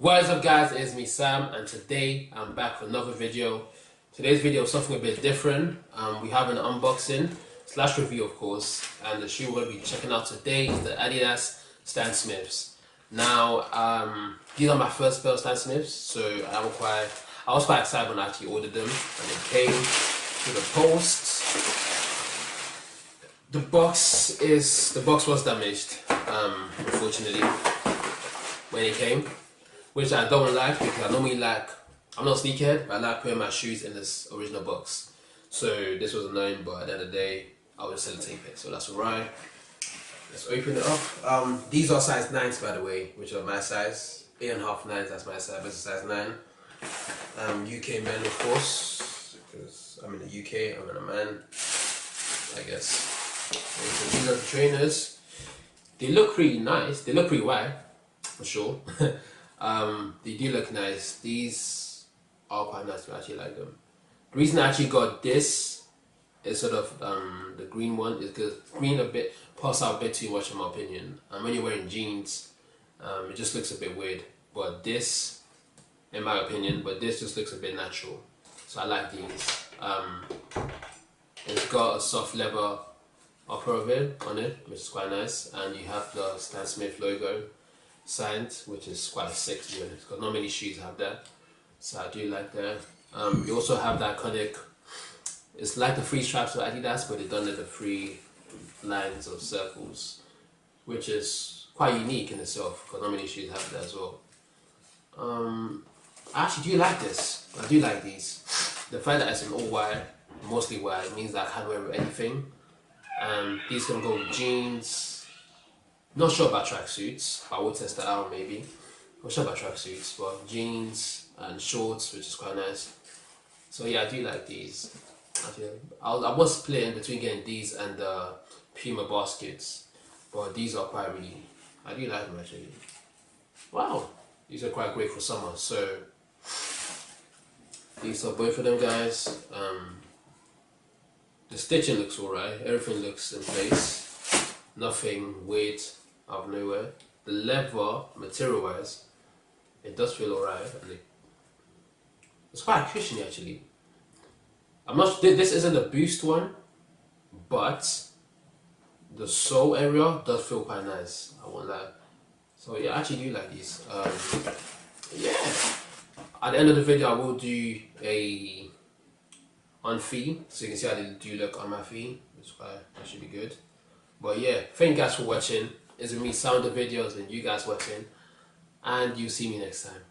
What is up guys, it's me Sam and today I'm back for another video. Today's video is something a bit different. We have an unboxing slash review of course, and the shoe we're going to be checking out today is the Adidas Stan. Now these are my first pair of Stan Smiths, so I was quite excited when I actually ordered them and it came to the post. The box was damaged, unfortunately, when it came, which I don't like because I normally I'm not a sneakerhead, but I like putting my shoes in this original box. So this was annoying, but at the end of the day, I would sellotape it, so that's alright. Let's open it up. These are size 9s by the way, which are my size. 8.5, 9s, that's my size, this is size 9. UK men of course, because I'm in the UK, I'm a man, I guess. So these are the trainers. They look pretty nice, they look pretty wide, for sure. They do look nice. These are quite nice, I actually like them. The reason I actually got this instead of the green one is because green pops out a bit too much in my opinion. And when you're wearing jeans, it just looks a bit weird. But this, in my opinion, just looks a bit natural. So I like these. It's got a soft leather upper of it on it, which is quite nice, and you have the Stan Smith logo signed, which is quite sick to be honest, because not many shoes have that, so I do like that. You also have the iconic, it's like the 3 stripes of Adidas, but they've done it the 3 lines of circles, which is quite unique in itself, because not many shoes have that as well. I actually do like this. I do like these. The fact that it's in all white, mostly white, means that I can wear with anything. These can go with jeans. Not sure about tracksuits, but I will test that out maybe. Not sure about tracksuits, but jeans and shorts, which is quite nice. So yeah, I do like these. I was playing between getting these and the Puma baskets, but these are quite really, I do like them actually. Wow, these are quite great for summer. So these are both of them guys. The stitching looks alright, everything looks in place, nothing weird out of nowhere. The leather, material wise, it does feel alright, and it's quite cushiony actually. I'm not, this isn't a Boost one, but the sole area does feel quite nice, I won't lie. So yeah, I actually do like these. Yeah, at the end of the video I will do a on feet, so you can see how they do look on my feet, which that should be good. But yeah, thank you guys for watching. It's with me, sound the videos, and you guys watching, and you'll see me next time.